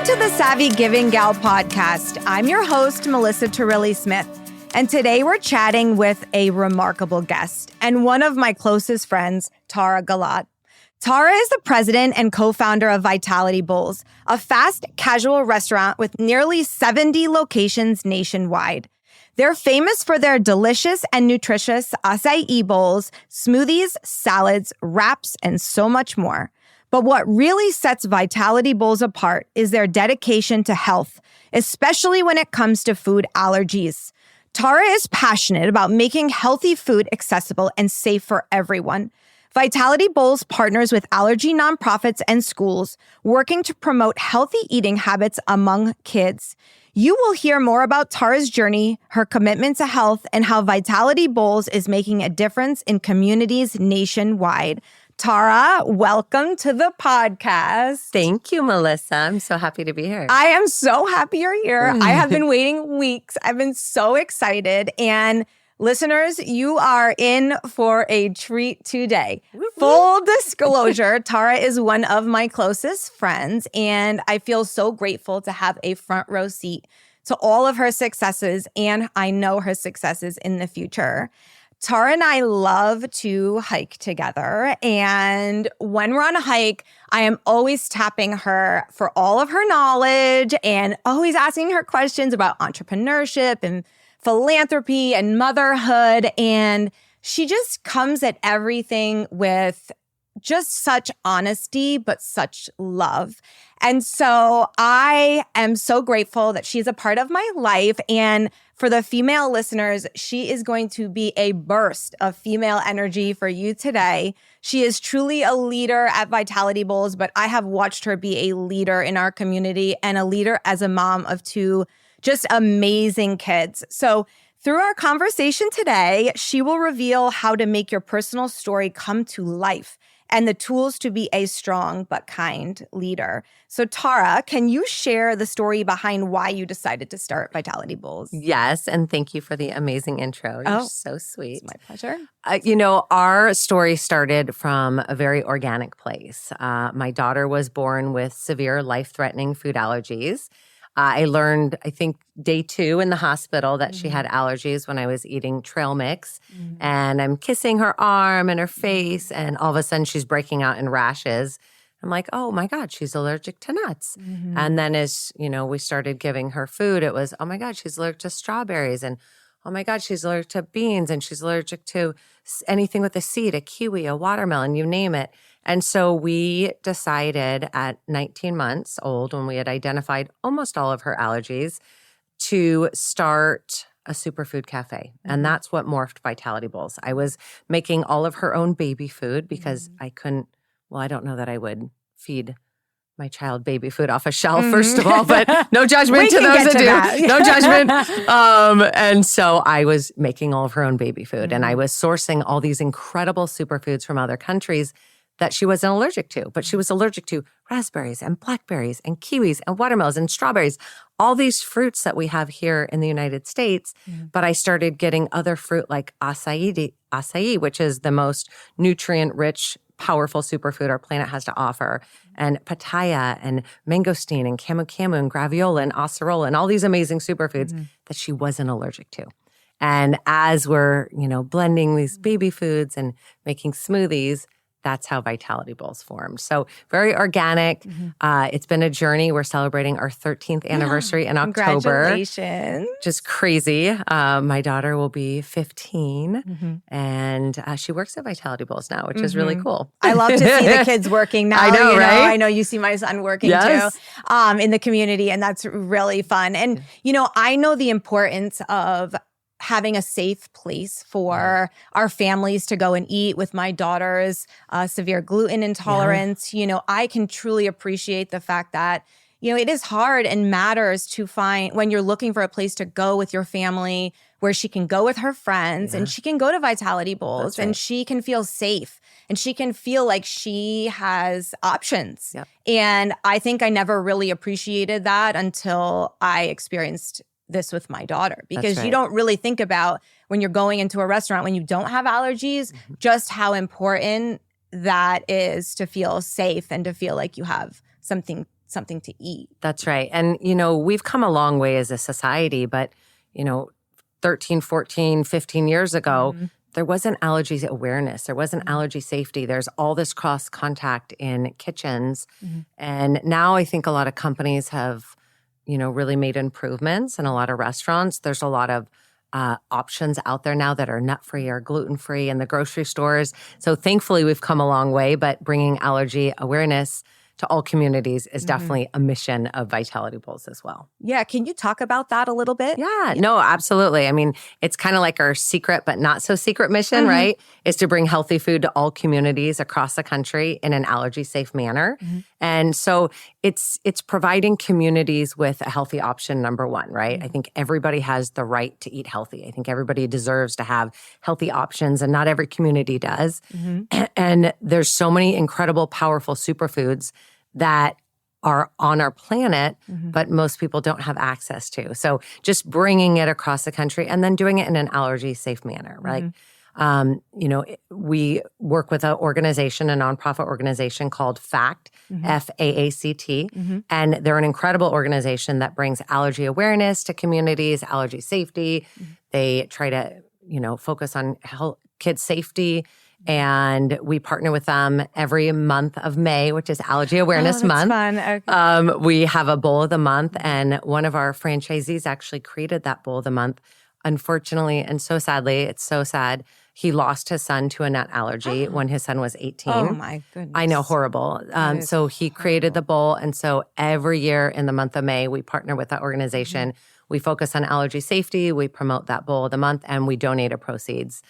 to the Savvy Giving Gal podcast. I'm your host, Melissa Turilli-Smith, and today we're chatting with a remarkable guest and one of my closest friends, Tara Gilad. Tara is the president and co-founder of Vitality Bowls, a fast casual restaurant with nearly 70 locations nationwide. They're famous for their delicious and nutritious acai bowls, smoothies, salads, wraps, and so much more. But what really sets Vitality Bowls apart is their dedication to health, especially when it comes to food allergies. Tara is passionate about making healthy food accessible and safe for everyone. Vitality Bowls partners with allergy nonprofits and schools, working to promote healthy eating habits among kids. You will hear more about Tara's journey, her commitment to health, and how Vitality Bowls is making a difference in communities nationwide. Tara, welcome to the podcast. Thank you, Melissa. I'm so happy to be here. I am so happy you're here. I have been waiting weeks. I've been so excited. And listeners, you are in for a treat today. Full disclosure, Tara is one of my closest friends, and I feel so grateful to have a front row seat to all of her successes, and I know her successes in the future. Tara and I love to hike together, and when we're on a hike, I am always tapping her for all of her knowledge and always asking her questions about entrepreneurship and philanthropy and motherhood, and she just comes at everything with just such honesty, but such love. And so I am so grateful that she's a part of my life. And for the female listeners, she is going to be a burst of female energy for you today. She is truly a leader at Vitality Bowls, but I have watched her be a leader in our community and a leader as a mom of two just amazing kids. So through our conversation today, she will reveal how to make your personal story come to life and the tools to be a strong but kind leader. So Tara, can you share the story behind why you decided to start Vitality Bowls? Yes, and thank you for the amazing intro. You're so sweet. It's my pleasure. Our story started from a very organic place. My daughter was born with severe life-threatening food allergies. I learned, I think, day 2 in the hospital that she had allergies when I was eating trail mix. And I'm kissing her arm and her face, and all of a sudden she's breaking out in rashes. I'm like, oh my God, she's allergic to nuts. And then as, we started giving her food, it was, oh my God, she's allergic to strawberries. And oh my God, she's allergic to beans, and she's allergic to anything with a seed, a kiwi, a watermelon, you name it. And so we decided at 19 months old, when we had identified almost all of her allergies, to start a superfood cafe. And that's what morphed Vitality Bowls. I was making all of her own baby food because I couldn't, I don't know that I would feed my child baby food off a shelf, first of all, but no judgment to those that do. No judgment. And so I was making all of her own baby food, and I was sourcing all these incredible superfoods from other countries that she wasn't allergic to, but she was allergic to raspberries and blackberries and kiwis and watermelons and strawberries, all these fruits that we have here in the United States. But I started getting other fruit like acai, which is the most nutrient-rich, powerful superfood our planet has to offer, and pitaya and mangosteen and camu and graviola and acerola and all these amazing superfoods that she wasn't allergic to. And as we're, blending these baby foods and making smoothies, that's how Vitality Bowls formed. So very organic. It's been a journey. We're celebrating our 13th anniversary in October. Congratulations. Just crazy. My daughter will be 15, and she works at Vitality Bowls now, which is really cool. I love to see the kids working now. I know, right? I know you see my son working too in the community, and that's really fun. And, I know the importance of having a safe place for our families to go and eat. With my daughter's severe gluten intolerance, I can truly appreciate the fact that, it is hard and matters to find when you're looking for a place to go with your family where she can go with her friends and she can go to Vitality Bowls and she can feel safe and she can feel like she has options. And I think I never really appreciated that until I experienced this with my daughter, because you don't really think about when you're going into a restaurant, when you don't have allergies, just how important that is to feel safe and to feel like you have something something to eat. That's right. And, we've come a long way as a society, but, 13, 14, 15 years ago, there wasn't allergy awareness. There wasn't allergy safety. There's all this cross contact in kitchens. And now I think a lot of companies have, really made improvements, and a lot of restaurants. There's a lot of options out there now that are nut-free or gluten-free in the grocery stores. So thankfully, we've come a long way, but bringing allergy awareness to all communities is definitely a mission of Vitality Bowls as well. Yeah. Can you talk about that a little bit? Yeah, no, absolutely. I mean, it's kind of like our secret but not so secret mission, right? Is to bring healthy food to all communities across the country in an allergy-safe manner. And so it's providing communities with a healthy option, number one, right? I think everybody has the right to eat healthy. I think everybody deserves to have healthy options, and not every community does. And there's so many incredible, powerful superfoods that are on our planet, but most people don't have access to. So just bringing it across the country and then doing it in an allergy-safe manner, right? We work with an organization, a nonprofit organization called FACT, F-A-A-C-T, and they're an incredible organization that brings allergy awareness to communities, allergy safety. They try to, focus on kids' safety. And we partner with them every month of May, which is Allergy Awareness Month. Fun. Okay. We have a bowl of the month, and one of our franchisees actually created that bowl of the month. Unfortunately, and so sadly, it's so sad, he lost his son to a nut allergy when his son was 18. Oh my goodness. I know, horrible. So he created the bowl, and so every year in the month of May, we partner with that organization. We focus on allergy safety, we promote that bowl of the month, and we donate the proceeds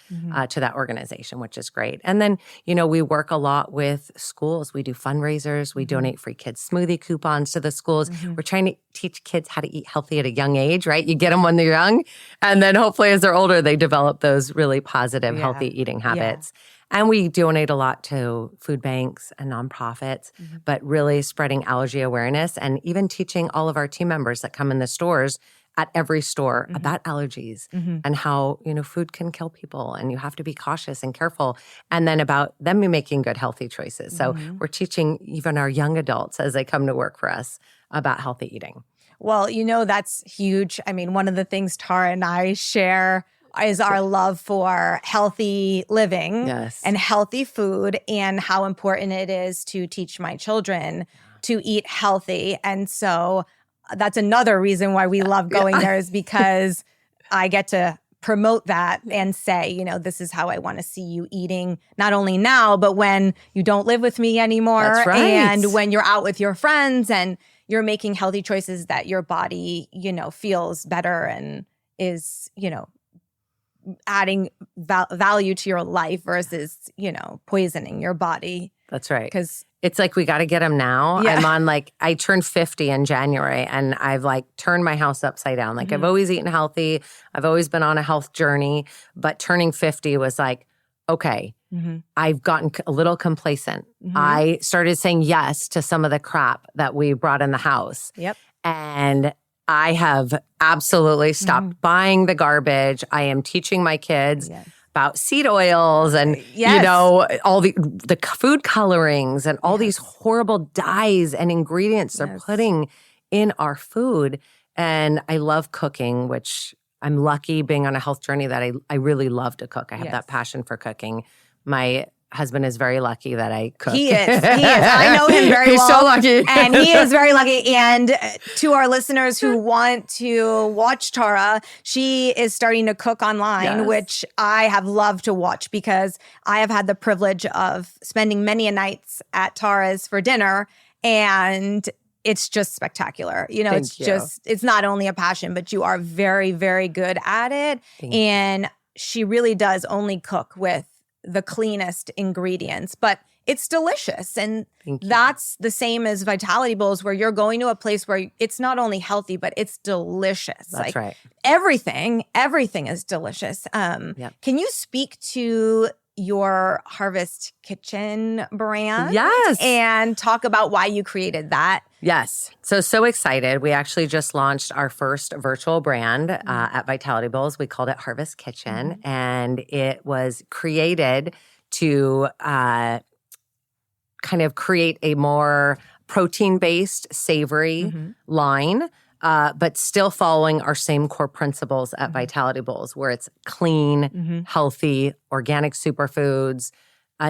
to that organization, which is great. And then, we work a lot with schools. We do fundraisers. We donate free kids smoothie coupons to the schools. We're trying to teach kids how to eat healthy at a young age, right? You get them when they're young, and then hopefully as they're older, they develop those really positive, healthy eating habits. And we donate a lot to food banks and nonprofits, but really spreading allergy awareness and even teaching all of our team members that come in the stores at every store about allergies and how, food can kill people and you have to be cautious and careful. And then about them making good, healthy choices. So we're teaching even our young adults as they come to work for us about healthy eating. Well, that's huge. I mean, one of the things Tara and I share is our love for healthy living and healthy food, and how important it is to teach my children to eat healthy. And so that's another reason why we love going there, is because I get to promote that and say, this is how I want to see you eating, not only now, but when you don't live with me anymore. That's right. And when you're out with your friends and you're making healthy choices that your body, feels better and is, adding value to your life versus, poisoning your body. That's right. Because it's like, we got to get them now. I'm on I turned 50 in January, and I've turned my house upside down. I've always eaten healthy. I've always been on a health journey, but turning 50 was okay, I've gotten a little complacent. I started saying yes to some of the crap that we brought in the house. Yep. And I have absolutely stopped buying the garbage. I am teaching my kids about seed oils and, all the food colorings and all these horrible dyes and ingredients they're putting in our food. And I love cooking, which I'm lucky being on a health journey that I really love to cook. I have that passion for cooking. My husband is very lucky that I cook. He is. I know him very well. He's so lucky. And he is very lucky. And to our listeners who want to watch Tara, she is starting to cook online, which I have loved to watch, because I have had the privilege of spending many a nights at Tara's for dinner, and it's just spectacular. It's not only a passion, but you are very, very good at it. And she really does only cook with the cleanest ingredients, but it's delicious. And that's the same as Vitality Bowls, where you're going to a place where it's not only healthy, but it's delicious. That's right. Everything is delicious. Can you speak to your Harvest Kitchen brand? Yes. And talk about why you created that. Yes. So excited. We actually just launched our first virtual brand at Vitality Bowls. We called it Harvest Kitchen, and it was created to kind of create a more protein-based, savory line, but still following our same core principles at Vitality Bowls, where it's clean, healthy, organic superfoods,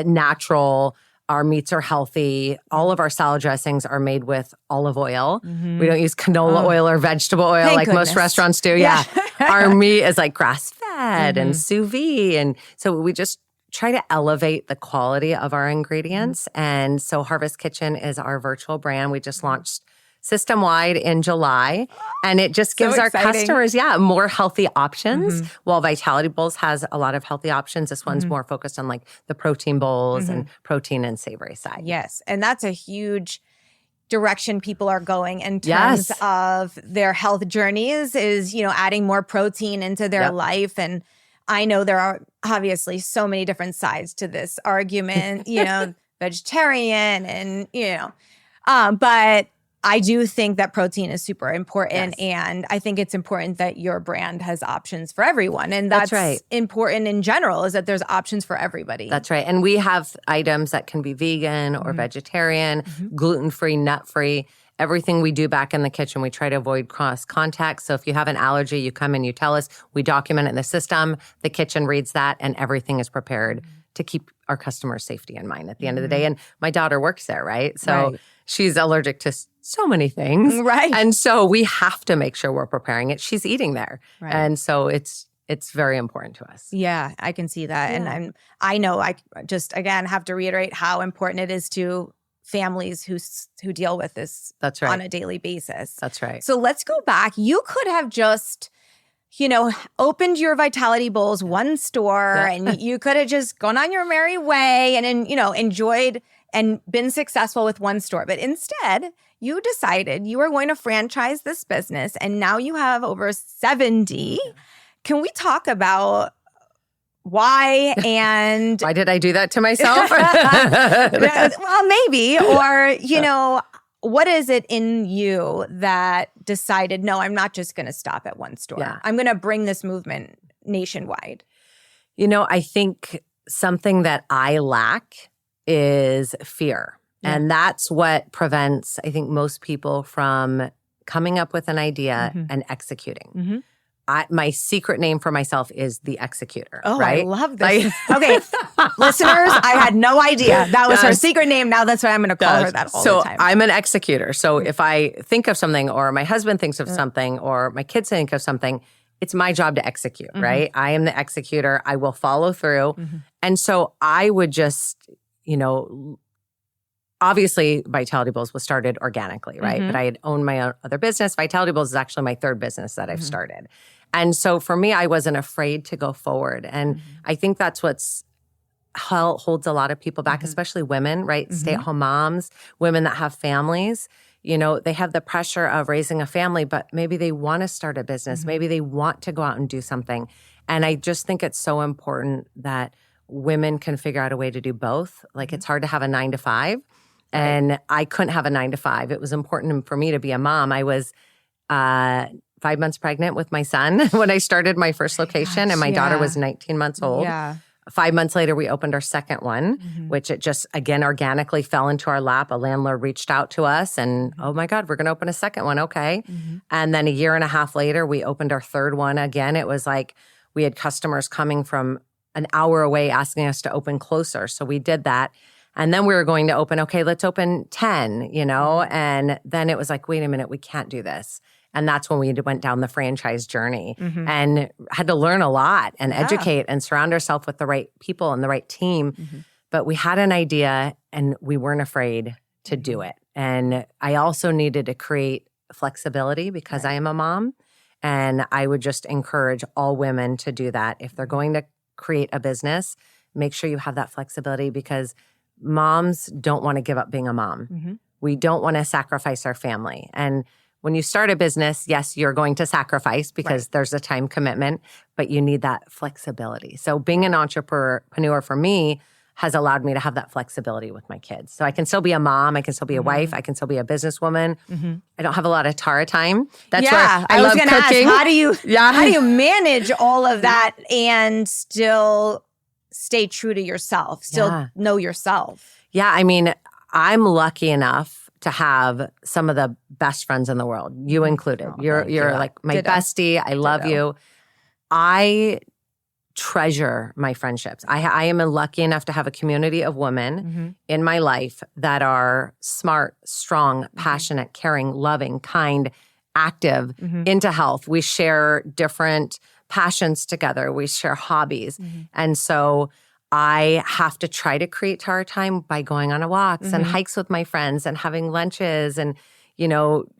natural. Our meats are healthy. All of our salad dressings are made with olive oil. We don't use canola oil or vegetable oil Thank like most goodness. restaurants do. Yeah. Our meat is like grass-fed and sous vide. And so we just try to elevate the quality of our ingredients. And so Harvest Kitchen is our virtual brand. We just launched system-wide in July. And it just gives our customers, more healthy options. While Vitality Bowls has a lot of healthy options, this one's more focused on like the protein bowls and protein and savory side. Yes. And that's a huge direction people are going in terms of their health journeys is, adding more protein into their life. And I know there are obviously so many different sides to this argument, vegetarian and, but I do think that protein is super important. And I think it's important that your brand has options for everyone. And that's right. important in general, is that there's options for everybody. That's right. And we have items that can be vegan or vegetarian, gluten-free, nut-free. Everything we do back in the kitchen, we try to avoid cross contact. So if you have an allergy, you come and you tell us, we document it in the system, the kitchen reads that, and everything is prepared to keep our customers' safety in mind at the end of the day. And my daughter works there, right? So she's allergic to so many things. Right. And so we have to make sure we're preparing it. She's eating there. Right. And so it's very important to us. Yeah, I can see that. And I know I just, again, have to reiterate how important it is to families who deal with this on a daily basis. That's right. So let's go back. You could have just, opened your Vitality Bowls one store and you could have just gone on your merry way and enjoyed and been successful with one store. But instead, you decided you were going to franchise this business, and now you have over 70. Can we talk about why and why did I do that to myself? well, maybe, or what is it in you that decided, no, I'm not just going to stop at one store. Yeah. I'm going to bring this movement nationwide. I think something that I lack is fear. Yeah. And that's what prevents, I think, most people from coming up with an idea and executing. My secret name for myself is the executor. Oh, right? I love this. Okay, listeners, I had no idea that was her secret name. Now that's why I'm going to call her that all the time. So I'm an executor. So if I think of something, or my husband thinks of something, or my kids think of something, it's my job to execute, right? I am the executor. I will follow through. And so I would just, obviously, Vitality Bowls was started organically, right? But I had owned my own other business. Vitality Bowls is actually my third business that I've started. And so for me, I wasn't afraid to go forward. And I think that's what's holds a lot of people back, especially women, right? Stay-at-home moms, women that have families. They have the pressure of raising a family, but maybe they want to start a business. Maybe they want to go out and do something. And I just think it's so important that women can figure out a way to do both. Like, it's hard to have a 9-to-5. And I couldn't have a 9-to-5. It was important for me to be a mom. I was 5 months pregnant with my son when I started my first location, and my daughter was 19 months old. 5 months later, we opened our second one, which it just, again, organically fell into our lap. A landlord reached out to us and, oh my God, we're going to open a second one. Okay. And then a year and a half later, we opened our third one. Again, it was like we had customers coming from an hour away asking us to open closer. So we did that. And then we were going to open, okay, let's open 10, and then it was like, wait a minute, we can't do this. And that's when we went down the franchise journey and had to learn a lot and educate and surround ourselves with the right people and the right team. But we had an idea and we weren't afraid to do it. And I also needed to create flexibility because I am a mom. And I would just encourage all women to do that. If they're going to create a business, make sure you have that flexibility, because moms don't want to give up being a mom. We don't want to sacrifice our family. And when you start a business, yes, you're going to sacrifice because there's a time commitment, but you need that flexibility. So being an entrepreneur for me has allowed me to have that flexibility with my kids. So I can still be a mom, I can still be a wife, I can still be a businesswoman. I don't have a lot of Tara time. That's where I love gonna cooking. Ask, how do you manage all of that and still stay true to yourself, still know yourself? Yeah, I mean, I'm lucky enough to have some of the best friends in the world, you included. Oh, you're like my Ditto. bestie. I love you. I treasure my friendships. I am lucky enough to have a community of women in my life that are smart, strong, passionate, caring, loving, kind, active, into health. We share different passions together. We share hobbies. And so I have to try to create Tara time by going on walks and hikes with my friends and having lunches and,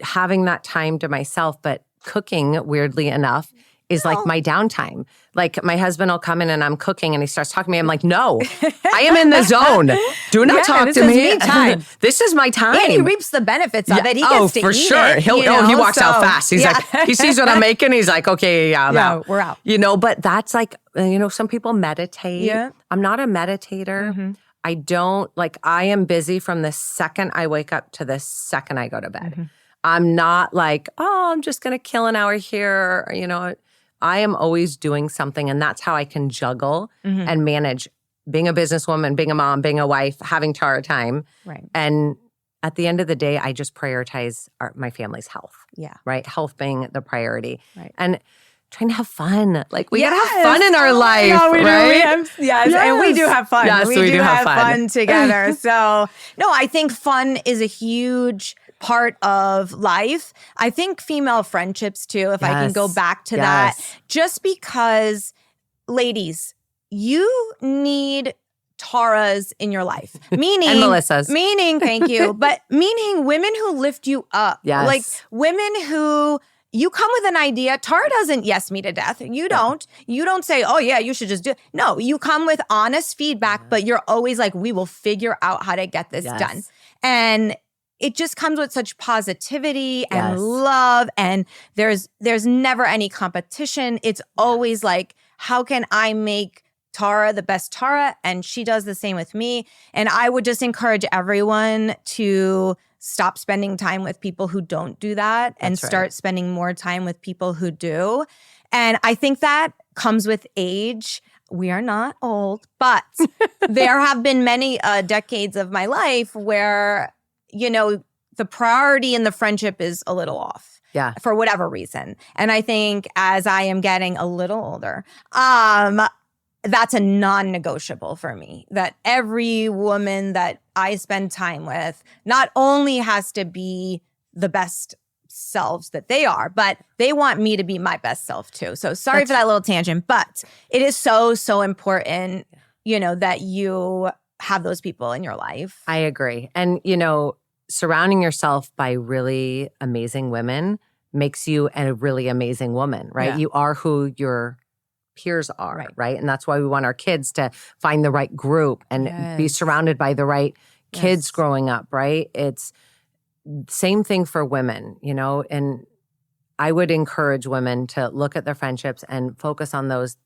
having that time to myself. But cooking, weirdly enough, is like my downtime. Like my husband will come in and I'm cooking and he starts talking to me. I'm like, no, I am in the zone. Do not talk to me. Time. This is my time. And he reaps the benefits of it. He gets to for eat sure. it. He walks out fast. He's like, he sees what I'm making. He's like, okay, I'm out. We're out. But that's like, some people meditate. Yeah. I'm not a meditator. I don't, I am busy from the second I wake up to the second I go to bed. I'm not like, I'm just going to kill an hour here. I am always doing something, and that's how I can juggle and manage being a businesswoman, being a mom, being a wife, having Tara time. Right. And at the end of the day, I just prioritize my family's health. Yeah. Right? Health being the priority. Right. And trying to have fun. We gotta have fun in our life, no, we right? do. Yes, and we do have fun. Yes, we do have fun together. So, no, I think fun is a huge part of life. I think female friendships too, if I can go back to that, just because, ladies, you need Taras in your life. Meaning, and Melissa's. Meaning, thank you, but meaning women who lift you up. Yes. Like women who, you come with an idea. Tara doesn't yes me to death. You don't. You don't say, oh yeah, you should just do it. No, you come with honest feedback, but you're always like, we will figure out how to get this done. And it just comes with such positivity and love, and there's never any competition. It's always like, how can I make Tara the best Tara? And she does the same with me. And I would just encourage everyone to stop spending time with people who don't do that and start spending more time with people who do. And I think that comes with age. We are not old, but there have been many decades of my life where the priority in the friendship is a little off. Yeah. For whatever reason. And I think as I am getting a little older, that's a non-negotiable for me. That every woman that I spend time with not only has to be the best selves that they are, but they want me to be my best self too. So sorry for that little tangent, but it is so, so important, that you have those people in your life. I agree. And, surrounding yourself by really amazing women makes you a really amazing woman, right? Yeah. You are who your peers are, right? And that's why we want our kids to find the right group and be surrounded by the right kids growing up, right? It's same thing for women, and I would encourage women to look at their friendships and focus on those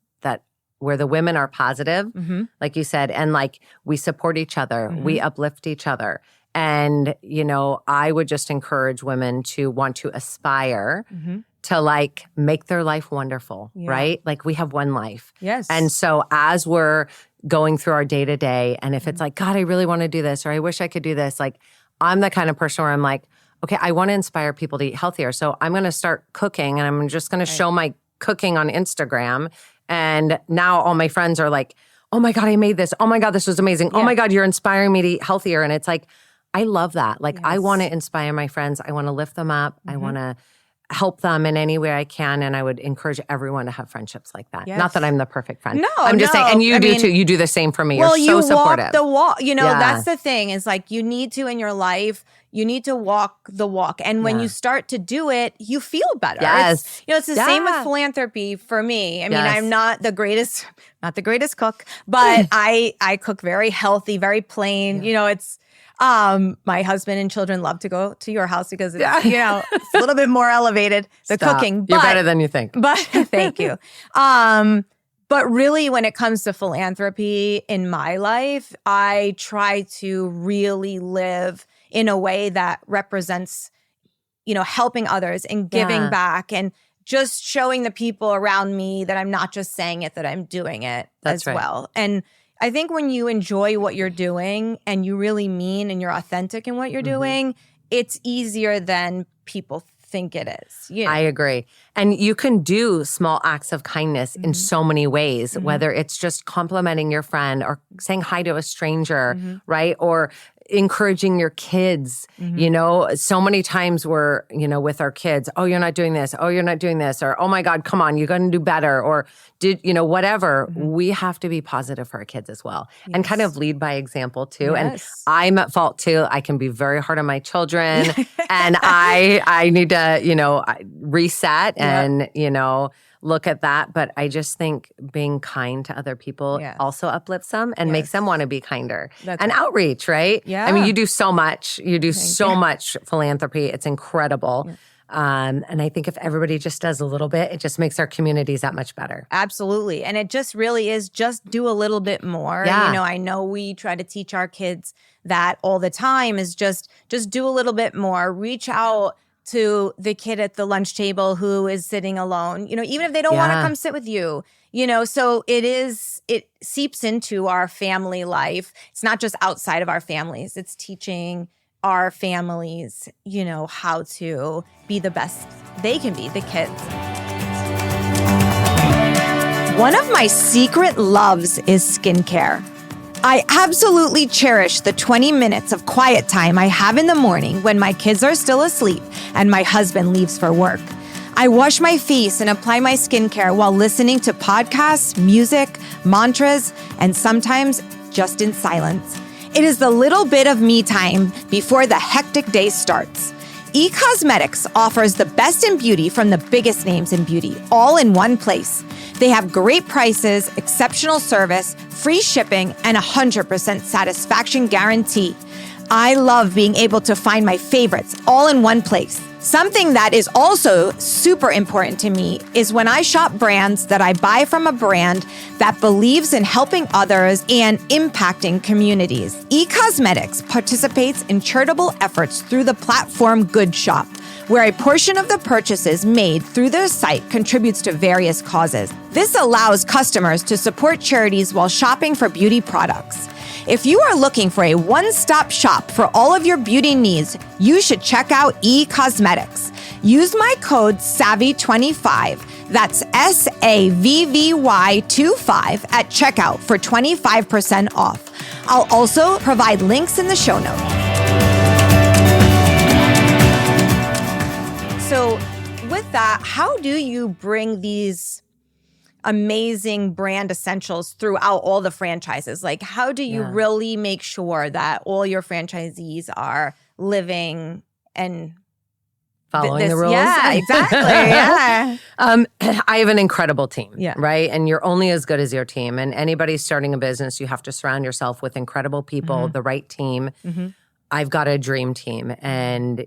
where the women are positive, like you said, and we support each other, we uplift each other. And, I would just encourage women to want to aspire to make their life wonderful, right? We have one life. Yes. And so as we're going through our day to day, and if it's God, I really want to do this, or I wish I could do this, I'm the kind of person where I'm like, okay, I want to inspire people to eat healthier. So I'm going to start cooking, and I'm just going to show my cooking on Instagram. And now all my friends are like, oh my God, I made this. Oh my God, this was amazing. Oh my God, you're inspiring me to eat healthier. And it's I love that. I want to inspire my friends. I want to lift them up. I want to help them in any way I can. And I would encourage everyone to have friendships like that. Yes. Not that I'm the perfect friend. No, I'm just saying, and you do too. You do the same for me. You're so supportive. Walk the walk. That's the thing is you need to in your life, you need to walk the walk. And when you start to do it, you feel better. Yes. It's the same with philanthropy for me. I mean, I'm not the greatest cook, but I cook very healthy, very plain. It's my husband and children love to go to your house because it's, it's a little bit more elevated, the cooking. You're better than you think. But thank you. But really when it comes to philanthropy in my life, I try to really live in a way that represents, helping others and giving back and just showing the people around me that I'm not just saying it, that I'm doing it as well. And I think when you enjoy what you're doing and you really mean and you're authentic in what you're doing, it's easier than people think it is. You know? I agree. And you can do small acts of kindness in so many ways, whether it's just complimenting your friend or saying hi to a stranger, right? Or encouraging your kids. You know, so many times we're, you know, with our kids, oh, you're not doing this. Oh, you're not doing this. Or, oh my God, come on, you're going to do better. Or whatever. We have to be positive for our kids as well and kind of lead by example too. Yes. And I'm at fault too. I can be very hard on my children and I need to, reset and, look at that. But I just think being kind to other people also uplifts them and makes them want to be kinder. And outreach, right? Yeah. I mean, you do so much. You do so much philanthropy. It's incredible. Yeah. And I think if everybody just does a little bit, it just makes our communities that much better. Absolutely. And it just really is just do a little bit more. Yeah. I know we try to teach our kids that all the time is just do a little bit more. Reach out to the kid at the lunch table who is sitting alone, even if they don't want to come sit with you, so it seeps into our family life. It's not just outside of our families. It's teaching our families, how to be the best they can be, the kids. One of my secret loves is skincare. I absolutely cherish the 20 minutes of quiet time I have in the morning when my kids are still asleep and my husband leaves for work. I wash my face and apply my skincare while listening to podcasts, music, mantras, and sometimes just in silence. It is the little bit of me time before the hectic day starts. eCosmetics offers the best in beauty from the biggest names in beauty, all in one place. They have great prices, exceptional service, free shipping, and 100% satisfaction guarantee. I love being able to find my favorites all in one place. Something that is also super important to me is when I shop brands that I buy from a brand that believes in helping others and impacting communities. eCosmetics participates in charitable efforts through the platform Good Shop, where a portion of the purchases made through their site contributes to various causes. This allows customers to support charities while shopping for beauty products. If you are looking for a one-stop shop for all of your beauty needs, you should check out eCosmetics. Use my code SAVVY25, that's SAVVY25 at checkout for 25% off. I'll also provide links in the show notes. So with that, how do you bring these amazing brand essentials throughout all the franchises? Like, how do you really make sure that all your franchisees are living and following the rules? Yeah, exactly. Yeah. I have an incredible team, Yeah. right? And you're only as good as your team. And anybody starting a business, you have to surround yourself with incredible people, the right team. I've got a dream team and,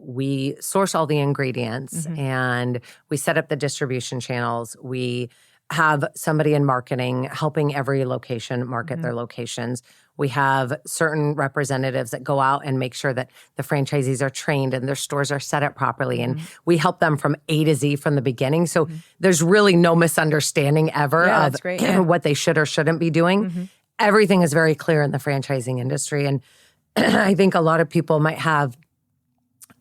we source all the ingredients and we set up the distribution channels. We have somebody in marketing helping every location market their locations. We have certain representatives that go out and make sure that the franchisees are trained and their stores are set up properly. And we help them from A to Z from the beginning. So there's really no misunderstanding ever of what they should or shouldn't be doing. Everything is very clear in the franchising industry. And I think a lot of people might have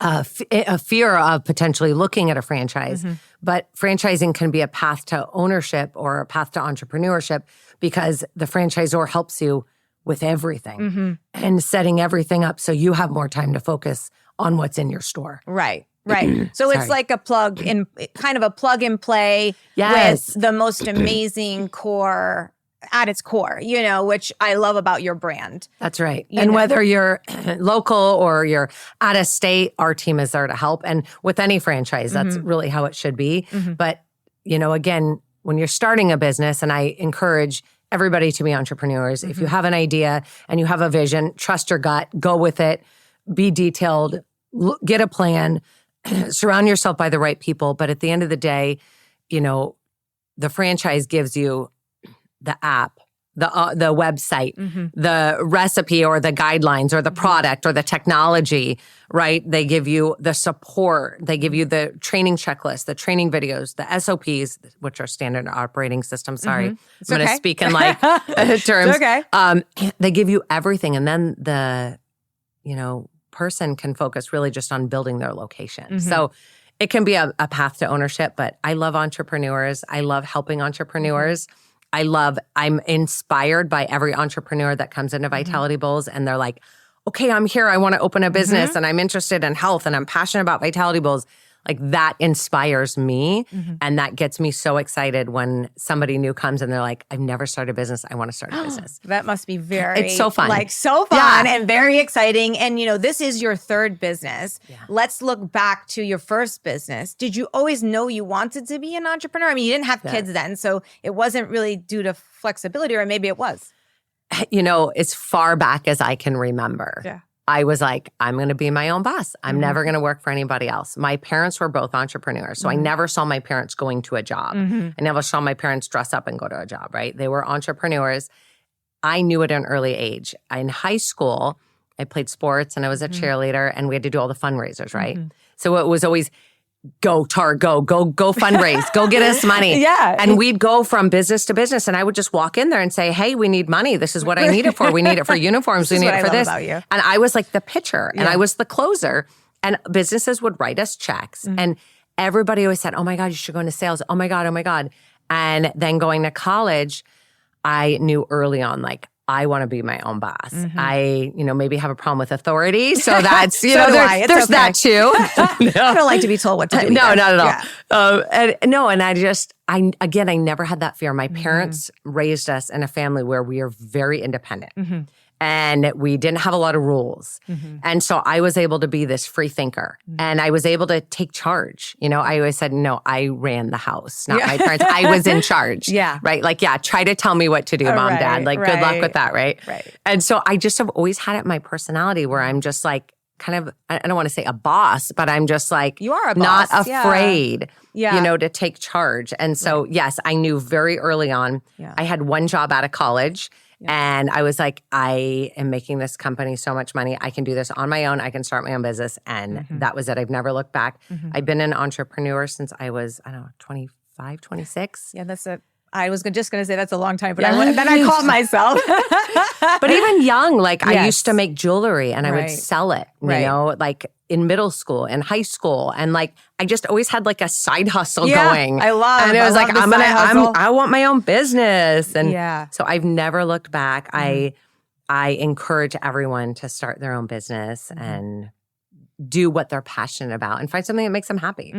a fear of potentially looking at a franchise, but franchising can be a path to ownership or a path to entrepreneurship because the franchisor helps you with everything and setting everything up so you have more time to focus on what's in your store. Right. So it's like a plug and play with the most amazing core at its core, which I love about your brand. That's right. And whether you're local or you're out of state, our team is there to help. And with any franchise, that's really how it should be. But, again, when you're starting a business, and I encourage everybody to be entrepreneurs, if you have an idea and you have a vision, trust your gut, go with it, be detailed, get a plan, surround yourself by the right people. But at the end of the day, the franchise gives you the app, the website, the recipe or the guidelines or the product or the technology, right? They give you the support. They give you the training checklist, the training videos, the SOPs, which are standard operating systems. Sorry, I'm going to speak in terms. It's okay. They give you everything. And then the, person can focus really just on building their location. So it can be a path to ownership, but I love entrepreneurs. I love helping entrepreneurs. I'm inspired by every entrepreneur that comes into Vitality Bowls and they're like, okay, I'm here. I want to open a business and I'm interested in health and I'm passionate about Vitality Bowls. Like that inspires me. And that gets me so excited when somebody new comes and they're like, I've never started a business. I want to start a business. That must be It's so fun. Like so fun and very exciting. And this is your third business. Yeah. Let's look back to your first business. Did you always know you wanted to be an entrepreneur? I mean, you didn't have kids then, so it wasn't really due to flexibility, or maybe it was. As far back as I can remember. Yeah. I was like, I'm going to be my own boss. I'm never going to work for anybody else. My parents were both entrepreneurs. So I never saw my parents going to a job. I never saw my parents dress up and go to a job, right? They were entrepreneurs. I knew it at an early age. In high school, I played sports and I was a cheerleader and we had to do all the fundraisers, right? So it was always, go, Tara, go fundraise, go get us money. Yeah. And we'd go from business to business and I would just walk in there and say, hey, we need money. This is what I need it for. We need it for uniforms. We need it for this. And I was like the pitcher and I was the closer. And businesses would write us checks. And everybody always said, oh my God, you should go into sales. Oh my God, oh my God. And then going to college, I knew early on, like, I want to be my own boss. I, maybe have a problem with authority. So that's, there's okay. That too. I don't like to be told what to do. No, not at all. And I never had that fear. My parents raised us in a family where we are very independent. And we didn't have a lot of rules. And so I was able to be this free thinker. And I was able to take charge. I always said, no, I ran the house, not my parents. I was in charge. Right? Like, try to tell me what to do, mom, dad. Like, good luck with that, right? And so I just have always had it in my personality where I'm just like, kind of, I don't want to say a boss, but I'm just like, you are a boss. Not afraid, to take charge. And so, yes, I knew very early on, I had one job out of college. And I was like, I am making this company so much money. I can do this on my own. I can start my own business. And that was it. I've never looked back. I've been an entrepreneur since I was, 25, 26. Yeah, that's it. I was just going to say that's a long time, but then I caught myself. But even young, like I used to make jewelry and I would sell it, like in middle school and high school. And like, I just always had like a side hustle going. I love it. And it was like, I want my own business. And so I've never looked back. I encourage everyone to start their own business and do what they're passionate about and find something that makes them happy.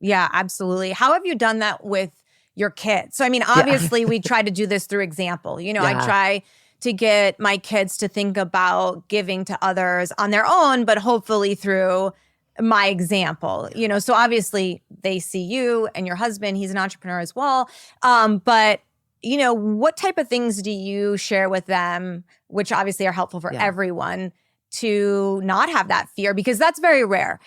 Yeah, absolutely. How have you done that with your kids? So, I mean, obviously we try to do this through example. I try to get my kids to think about giving to others on their own, but hopefully through my example, so obviously they see you and your husband, he's an entrepreneur as well. But what type of things do you share with them, which obviously are helpful for everyone, to not have that fear? Because that's very rare.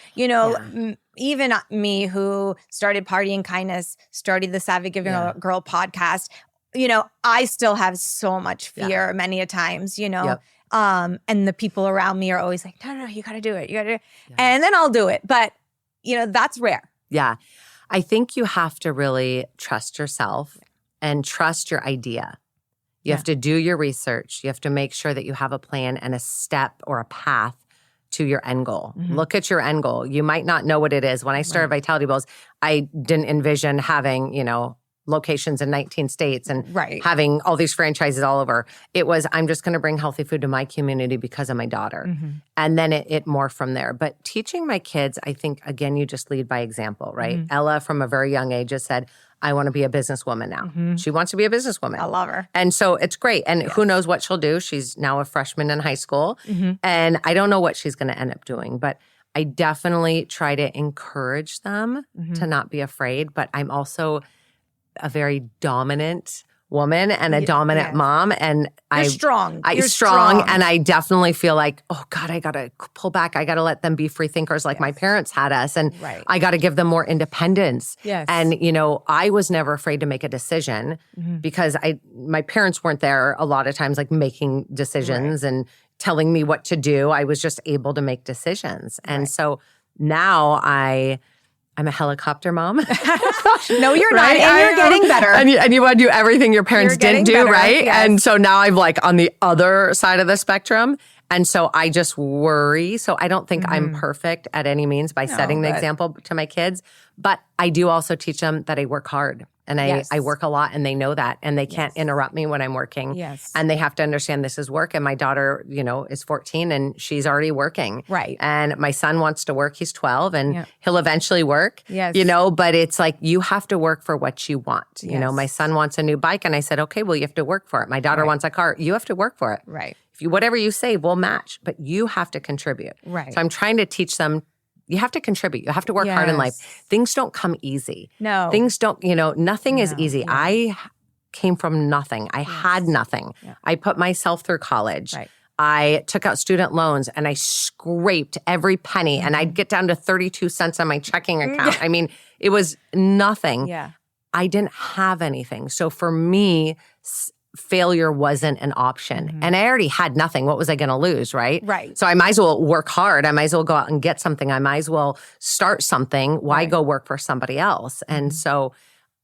Even me, who started Party and Kindness, started the Savvy Giving Girl podcast, I still have so much fear many a times, and the people around me are always like, no, you got to do it. You got to do it. And then I'll do it. But, that's rare. Yeah. I think you have to really trust yourself and trust your idea. You have to do your research. You have to make sure that you have a plan and a step or a path to your end goal. Look at your end goal. You might not know what it is. When I started Vitality Bowls, I didn't envision having, locations in 19 states and having all these franchises all over. It was, I'm just going to bring healthy food to my community because of my daughter. And then it morphed from there. But teaching my kids, I think, again, you just lead by example, right? Ella, from a very young age, just said, I want to be a businesswoman now. She wants to be a businesswoman. I love her. And so it's great. And who knows what she'll do. She's now a freshman in high school. And I don't know what she's going to end up doing. But I definitely try to encourage them to not be afraid. But I'm also a very dominant woman and a dominant mom. And You're strong. You're strong. And I definitely feel like, oh God, I got to pull back. I got to let them be free thinkers like my parents had us. And I got to give them more independence. And, I was never afraid to make a decision because my parents weren't there a lot of times, like making decisions and telling me what to do. I was just able to make decisions. And so now I'm a helicopter mom. No, you're not. And you're getting better. And you want to do everything your parents didn't do, right? Yes. And so now I'm like on the other side of the spectrum. And so I just worry. So I don't think I'm perfect at any means by setting the example to my kids. But I do also teach them that I work hard. And I work a lot and they know that. And they can't interrupt me when I'm working. Yes. And they have to understand this is work. And my daughter, is 14 and she's already working. Right. And my son wants to work. He's 12 and he'll eventually work. Yes. But it's like you have to work for what you want. Yes. My son wants a new bike and I said, okay, well, you have to work for it. My daughter wants a car. You have to work for it. Right. Whatever you save, we'll match. But you have to contribute. Right. So I'm trying to teach them you have to contribute. You have to work hard in life. Things don't come easy. No. Things don't, nothing is easy. Yeah. I came from nothing. I had nothing. Yeah. I put myself through college. Right. I took out student loans and I scraped every penny and I'd get down to 32 cents on my checking account. I mean, it was nothing. Yeah. I didn't have anything. So for me, failure wasn't an option. And I already had nothing. What was I going to lose, right? Right. So I might as well work hard. I might as well go out and get something. I might as well start something. Why go work for somebody else? And so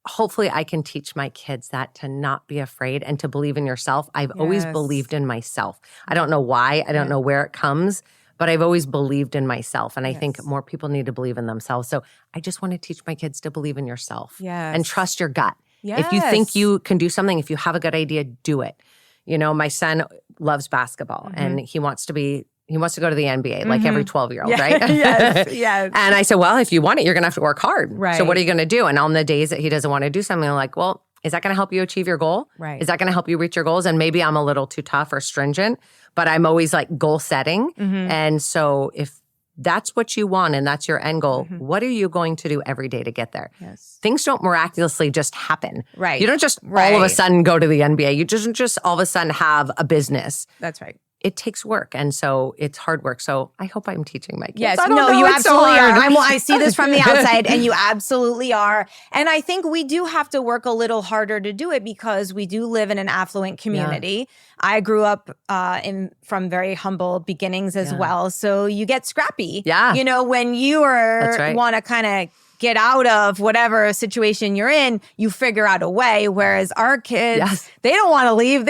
hopefully I can teach my kids that to not be afraid and to believe in yourself. I've always believed in myself. I don't know why. I don't know where it comes, but I've always believed in myself. And I think more people need to believe in themselves. So I just want to teach my kids to believe in yourself and trust your gut. Yes. If you think you can do something, if you have a good idea, do it. My son loves basketball and he wants to go to the NBA like every 12-year-old, right? Yes. And I said, well, if you want it, you're going to have to work hard. Right. So what are you going to do? And on the days that he doesn't want to do something, I'm like, well, is that going to help you achieve your goal? Right. Is that going to help you reach your goals? And maybe I'm a little too tough or stringent, but I'm always like goal setting. And so if that's what you want and that's your end goal, what are you going to do every day to get there? Yes. Things don't miraculously just happen. Right. You don't just all of a sudden go to the NBA. You just all of a sudden have a business. That's right. It takes work. And so it's hard work. So I hope I'm teaching my kids. Yes, I don't know, you it's absolutely so are. hard. I see this from the outside and you absolutely are. And I think we do have to work a little harder to do it because we do live in an affluent community. Yeah. I grew up from very humble beginnings as well. So you get scrappy. Yeah. When you want to kind of get out of whatever situation you're in, you figure out a way. Whereas our kids, they don't want to leave.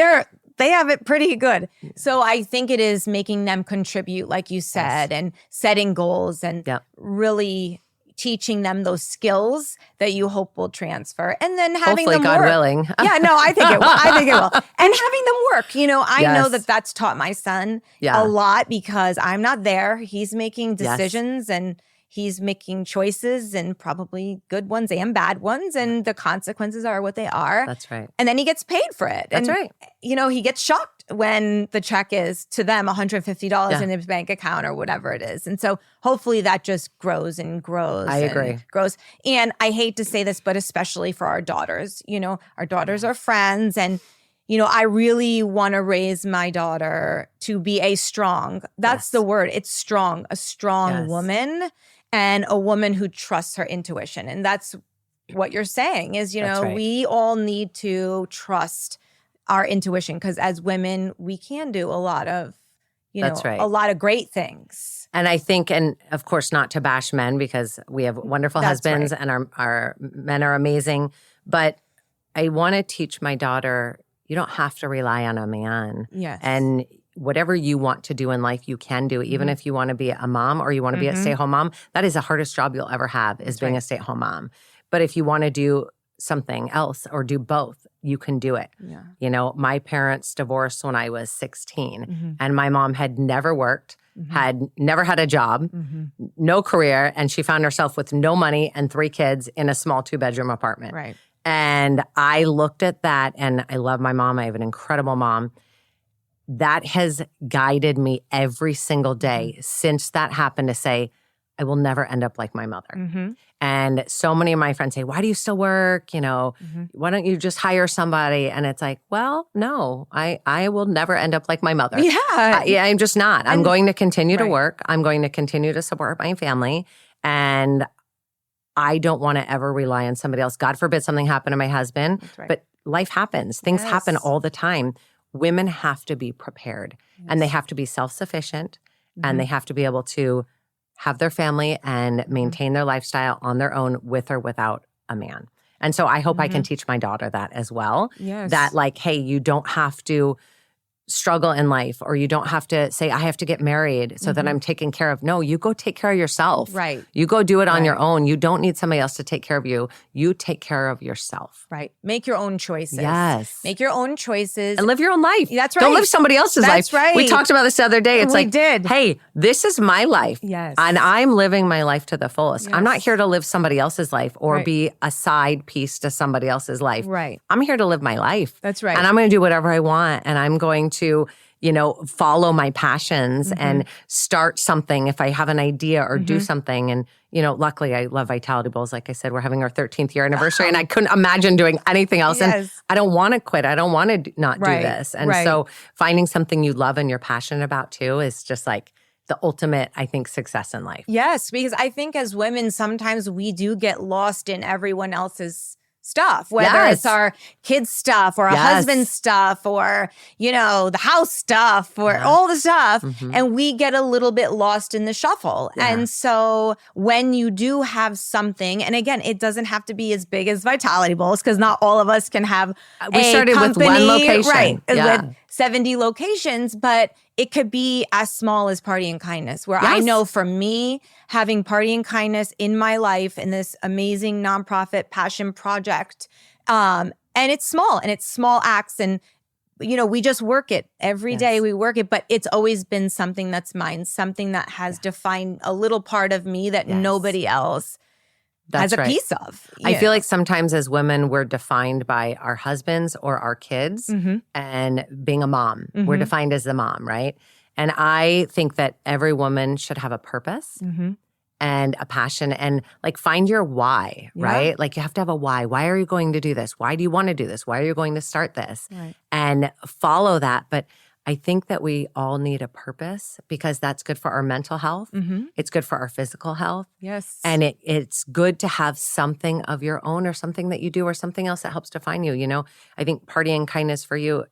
They have it pretty good. So I think it is making them contribute, like you said, and setting goals and really teaching them those skills that you hope will transfer. And then having hopefully, them God work. willing. Yeah, no, I think it will. And having them work. I know that that's taught my son a lot because I'm not there. He's making decisions and he's making choices and probably good ones and bad ones. And the consequences are what they are. That's right. And then he gets paid for it. That's right. He gets shocked when the check is to them $150 in his bank account or whatever it is. And so hopefully that just grows and grows. I agree. Grows. And I hate to say this, but especially for our daughters. Our daughters are friends and I really want to raise my daughter to be that's the word. It's strong, a strong woman and a woman who trusts her intuition. And that's what you're saying is, we all need to trust our intuition because as women, we can do a lot of, a lot of great things. And I think, and of course, not to bash men because we have wonderful husbands and our men are amazing. But I want to teach my daughter, you don't have to rely on a man. Yes. And whatever you want to do in life, you can do. Even if you want to be a mom or you want to be a stay-at-home mom, that is the hardest job you'll ever have is being a stay-at-home mom. But if you want to do something else or do both, you can do it. Yeah. My parents divorced when I was 16 and my mom had never worked, had never had a job, no career, and she found herself with no money and 3 kids in a small 2-bedroom apartment. Right. And I looked at that and I love my mom. I have an incredible mom. That has guided me every single day since that happened to say, I will never end up like my mother. And so many of my friends say, why do you still work? Why don't you just hire somebody? And it's like, well, no, I will never end up like my mother. I'm just not. I'm going to continue to work. I'm going to continue to support my family. And I don't want to ever rely on somebody else. God forbid something happened to my husband. But life happens. Things happen all the time. Women have to be prepared and they have to be self-sufficient and they have to be able to have their family and maintain their lifestyle on their own with or without a man. And so I hope I can teach my daughter that as well. Yes. That hey, you don't have to struggle in life, or you don't have to say, I have to get married so that I'm taken care of. No, you go take care of yourself. Right. You go do it on your own. You don't need somebody else to take care of you. You take care of yourself. Right. Make your own choices. Yes. Make your own choices. And live your own life. That's right. Don't live somebody else's life. That's right. We talked about this the other day. It's We did. hey, this is my life. Yes. And I'm living my life to the fullest. I'm not Yes. here to live somebody else's life or Right. be a side piece to somebody else's life. Right. I'm here to live my life. That's right. And I'm going to do whatever I want. And I'm going to, follow my passions and start something if I have an idea or do something. And, luckily I love Vitality Bowls. Like I said, we're having our 13th year anniversary and I couldn't imagine doing anything else. Yes. And I don't want to quit. I don't want to not do this. And so finding something you love and you're passionate about too is just like the ultimate, I think, success in life. Yes, because I think as women, sometimes we do get lost in everyone else's stuff, whether it's our kids' stuff or our husband's stuff or, the house stuff or all the stuff. And we get a little bit lost in the shuffle. And so when you do have something, and again, it doesn't have to be as big as Vitality Bowls because not all of us can have We started with one location. Right, Yeah. with 70 locations, but it could be as small as Party and Kindness, where I know for me, having Party and Kindness in my life in this amazing nonprofit passion project, and it's small acts, and we just work it every day. We work it, but it's always been something that's mine, something that has defined a little part of me that nobody else has a piece of. I feel like sometimes as women, we're defined by our husbands or our kids and being a mom. We're defined as the mom, right? And I think that every woman should have a purpose and a passion and like find your why, right? Like you have to have a why. Why are you going to do this? Why do you want to do this? Why are you going to start this? Right. And follow that. But I think that we all need a purpose because that's good for our mental health. It's good for our physical health. Yes. And it's good to have something of your own or something that you do or something else that helps define you. I think Party and Kindness for you,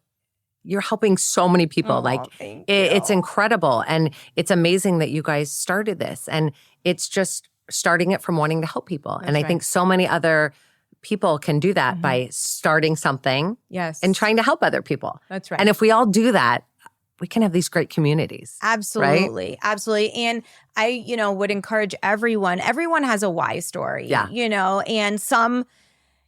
you're helping so many people. It's incredible. And it's amazing that you guys started this. And it's just starting it from wanting to help people. And I think so many other people can do that by starting something and trying to help other people. That's right. And if we all do that, we can have these great communities. Absolutely. Right? Absolutely. And I, would encourage everyone has a why story, and some,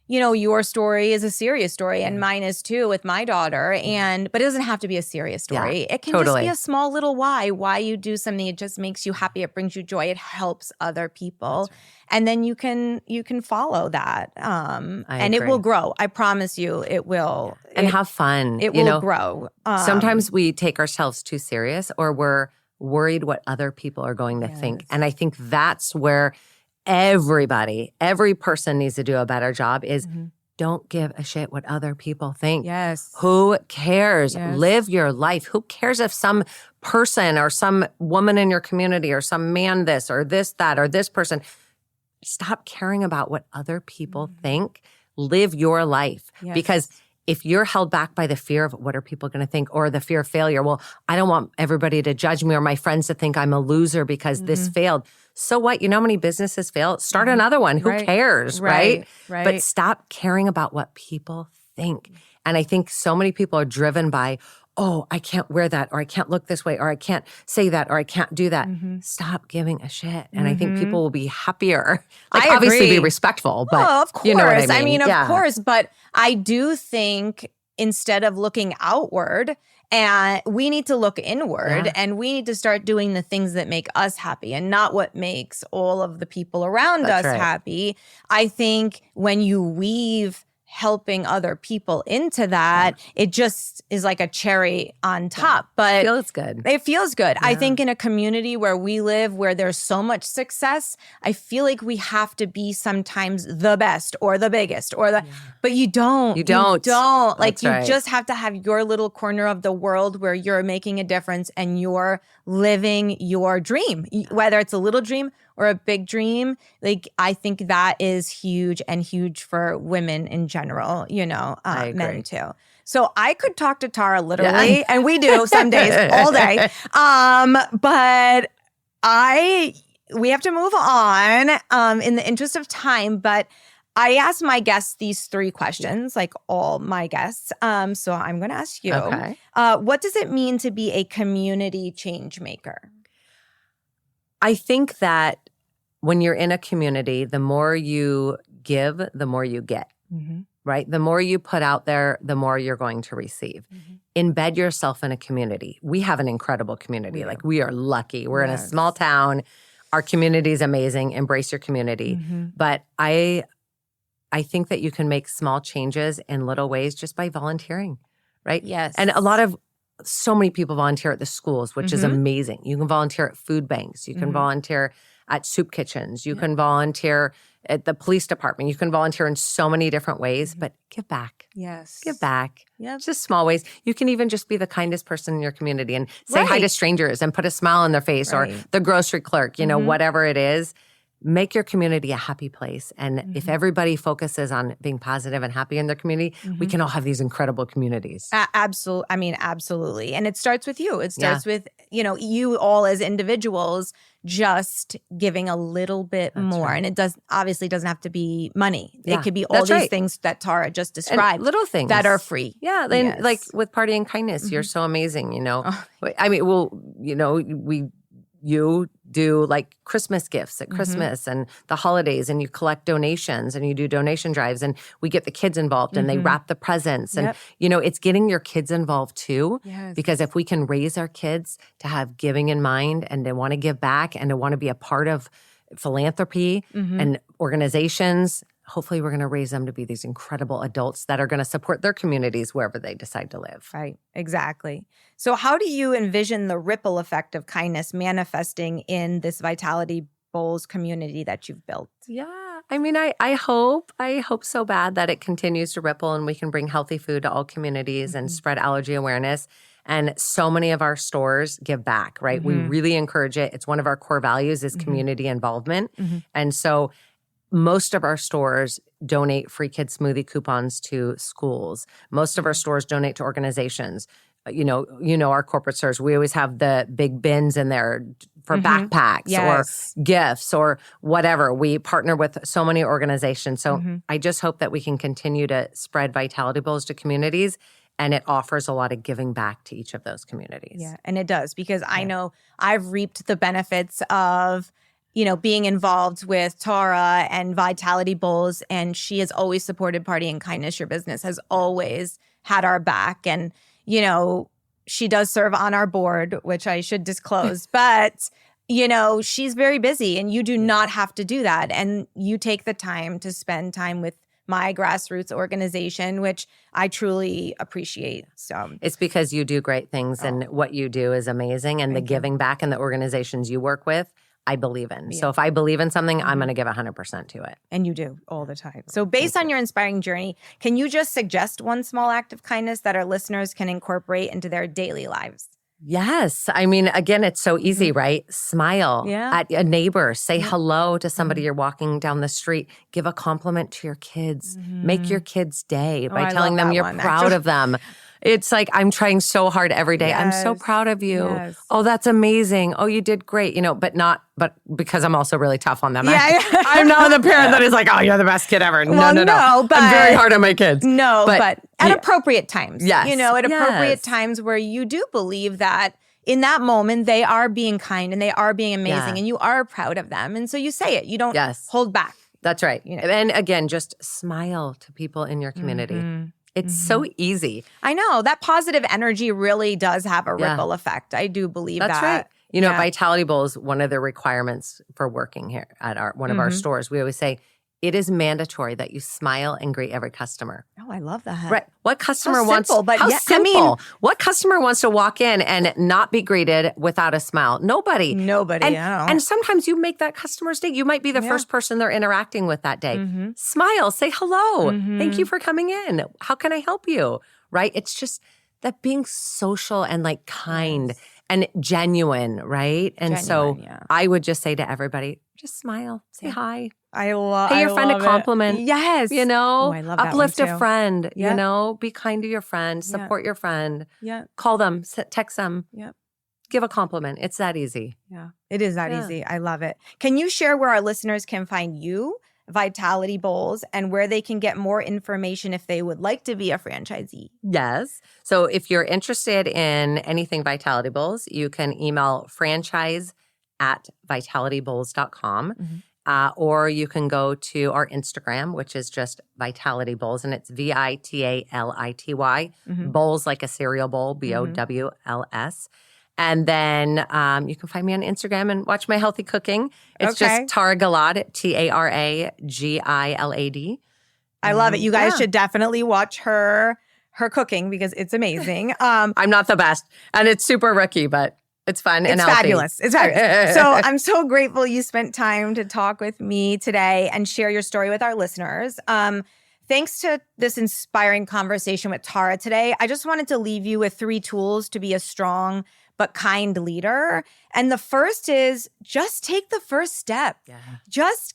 your story is a serious story and mine is too with my daughter. But it doesn't have to be a serious story. It can just be a small little why you do something. It just makes you happy. It brings you joy. It helps other people. And then you can follow that. And agree. it will grow. I promise you it will. And have fun. It will grow. Sometimes we take ourselves too serious or we're worried what other people are going to think. And I think that's where every person needs to do a better job is don't give a shit what other people think. Yes. Who cares? Yes. Live your life. Who cares if some person or some woman in your community or some man this or this, that, or this person. Stop caring about what other people think. Live your life. Because if you're held back by the fear of what are people going to think or the fear of failure, well, I don't want everybody to judge me or my friends to think I'm a loser because this failed. So what? You know how many businesses fail? Start another one. Who cares, right? But stop caring about what people think. And I think so many people are driven by, oh, I can't wear that, or I can't look this way, or I can't say that, or I can't do that. Stop giving a shit. And I think people will be happier. Like, I obviously agree. be respectful, but of course. you know what I mean. Of course. But I do think instead of looking outward, and we need to look inward and we need to start doing the things that make us happy and not what makes all of the people around us happy. I think when you weave helping other people into that, it just is like a cherry on top. But it feels good. It feels good. I think in a community where we live, where there's so much success, I feel like we have to be sometimes the best or the biggest or the, but you don't. You don't. Like you just have to have your little corner of the world where you're making a difference and you're living your dream, whether it's a little dream or a big dream. Like, I think that is huge and huge for women in general, men too. So I could talk to Tara literally, and we do some days, all day. But we have to move on in the interest of time. But I ask my guests these 3 questions, like all my guests. So I'm going to ask you, Okay. what does it mean to be a community change maker? I think that when you're in a community, the more you give, the more you get, right? The more you put out there, the more you're going to receive. Embed yourself in a community. We have an incredible community. We are lucky. We're in a small town. Our community is amazing. Embrace your community. But I think that you can make small changes in little ways just by volunteering, right? Yes. And so many people volunteer at the schools, which is amazing. You can volunteer at food banks. You can volunteer at soup kitchens. You can volunteer at the police department. You can volunteer in so many different ways, but give back. Yes. Give back. Yep. Just small ways. You can even just be the kindest person in your community and say hi to strangers and put a smile on their face or the grocery clerk, whatever it is. Make your community a happy place. And if everybody focuses on being positive and happy in their community, we can all have these incredible communities. Absolutely. I mean, absolutely. And it starts with you. It starts with, you all as individuals just giving a little bit more. right. And it obviously doesn't have to be money. Yeah, It could be all that's these right. things that Tara just And described. little things that are free. Yeah, then like with Party and Kindness, you're so amazing, I mean, you do like Christmas gifts at Christmas and the holidays, and you collect donations and you do donation drives, and we get the kids involved and they wrap the presents. And, it's getting your kids involved too. Yes. Because if we can raise our kids to have giving in mind and to want to give back and to want to be a part of philanthropy and organizations, hopefully we're going to raise them to be these incredible adults that are going to support their communities wherever they decide to live. Right, exactly. So how do you envision the ripple effect of kindness manifesting in this Vitality Bowls community that you've built? Yeah. I mean, I hope so bad that it continues to ripple and we can bring healthy food to all communities and spread allergy awareness. And so many of our stores give back, right? We really encourage it. It's one of our core values is community involvement. And so most of our stores donate free kid smoothie coupons to schools. Most of our stores donate to organizations. Our corporate stores, we always have the big bins in there for backpacks or gifts or whatever. We partner with so many organizations. So I just hope that we can continue to spread Vitality Bowls to communities, and it offers a lot of giving back to each of those communities. Yeah, and it does, because I know I've reaped the benefits of being involved with Tara and Vitality Bowls, and she has always supported Party and Kindness. Your business has always had our back. And, she does serve on our board, which I should disclose, but, she's very busy and you do not have to do that. And you take the time to spend time with my grassroots organization, which I truly appreciate. So it's because you do great things and what you do is amazing. And the giving back in the organizations you work with, I believe in. So if I believe in something, I'm going to give 100% to it. And you do all the time. So based on your inspiring journey, can you just suggest one small act of kindness that our listeners can incorporate into their daily lives? Yes. I mean, again, it's so easy, right? Smile at a neighbor. Say hello to somebody you're walking down the street. Give a compliment to your kids. Make your kids' day by telling them you're proud of them. It's like, I'm trying so hard every day. I'm so proud of you. Yes. Oh, that's amazing. Oh, you did great. But because I'm also really tough on them. Yeah. I'm not the parent that is like, oh, you're the best kid ever. Well, no, but I'm very hard on my kids. No, but at appropriate times. Yes. At appropriate times where you do believe that in that moment, they are being kind and they are being amazing and you are proud of them. And so you say it. You don't hold back. That's right. And again, just smile to people in your community. It's so easy. I know. That positive energy really does have a ripple effect. I do believe That's that. Right. At Vitality Bowls, one of the requirements for working here at one of our stores, we always say, it is mandatory that you smile and greet every customer. Oh, I love that. Right. What customer wants what customer wants to walk in and not be greeted without a smile? Nobody. And sometimes you make that customer's day. You might be the first person they're interacting with that day. Smile, say hello. Thank you for coming in. How can I help you? Right? It's just that being social and like kind and genuine, right? And so I would just say to everybody, just smile, say hi. Pay your friend a compliment. Yes. I love that. Uplift a friend, be kind to your friend, support your friend. Yeah. Call them, text them. Yeah. Give a compliment. It's that easy. Yeah. It is that easy. I love it. Can you share where our listeners can find you Vitality Bowls and where they can get more information if they would like to be a franchisee? Yes. So if you're interested in anything Vitality Bowls, you can email franchise@vitalitybowls.com. Or you can go to our Instagram, which is just Vitality Bowls, and it's VITALITY, bowls like a cereal bowl, BOWLS. And then you can find me on Instagram and watch my healthy cooking. It's just Tara Gilad, TARAGILAD. I love it. You guys should definitely watch her cooking because it's amazing. I'm not the best, and it's super rookie, but it's fun and healthy. Fabulous. It's fabulous. So I'm so grateful you spent time to talk with me today and share your story with our listeners. Thanks to this inspiring conversation with Tara today, I just wanted to leave you with 3 tools to be a strong but kind leader. And the first is just take the first step. Yeah. Just,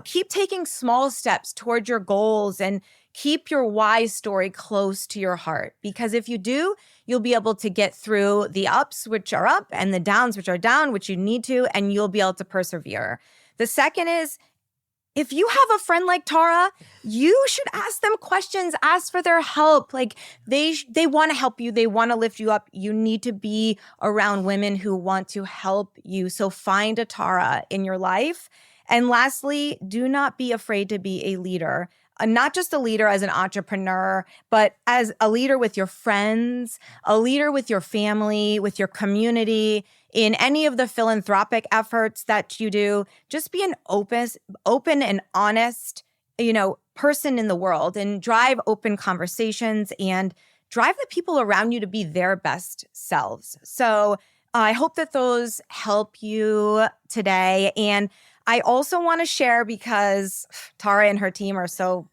keep taking small steps towards your goals and keep your why story close to your heart. Because if you do, you'll be able to get through the ups, which are up, and the downs, which are down, which you need to, and you'll be able to persevere. The second is, if you have a friend like Tara, you should ask them questions, ask for their help. Like they want to help you. They want to lift you up. You need to be around women who want to help you. So find a Tara in your life. And lastly, do not be afraid to be a leader. Not just a leader as an entrepreneur, but as a leader with your friends, a leader with your family, with your community, in any of the philanthropic efforts that you do. Just be an open and honest, person in the world, and drive open conversations and drive the people around you to be their best selves. So I hope that those help you today. And I also want to share, because Tara and her team are so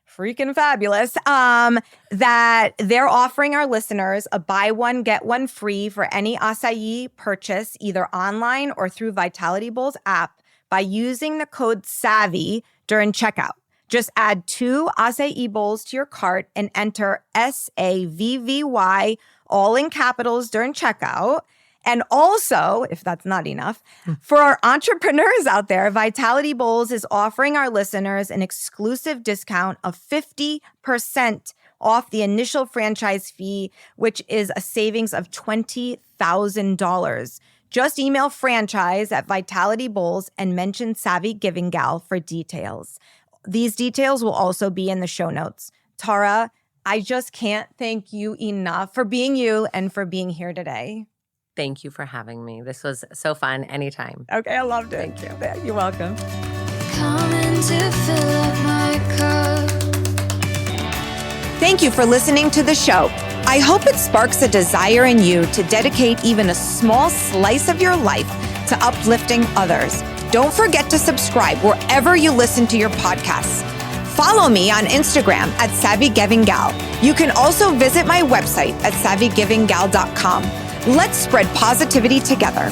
freaking fabulous, that they're offering our listeners a buy one, get one free for any acai purchase, either online or through Vitality Bowls app, by using the code SAVVY during checkout. Just add 2 acai bowls to your cart and enter SAVVY, all in capitals, during checkout. And also, if that's not enough, for our entrepreneurs out there, Vitality Bowls is offering our listeners an exclusive discount of 50% off the initial franchise fee, which is a savings of $20,000. Just email franchise@Vitality Bowls and mention Savvy Giving Gal for details. These details will also be in the show notes. Tara, I just can't thank you enough for being you and for being here today. Thank you for having me. This was so fun. Anytime. Okay, I loved it. Thank you. You're welcome. Coming to fill up my cup. Thank you for listening to the show. I hope it sparks a desire in you to dedicate even a small slice of your life to uplifting others. Don't forget to subscribe wherever you listen to your podcasts. Follow me on Instagram @SavvyGivingGal. You can also visit my website at SavvyGivingGal.com. Let's spread positivity together.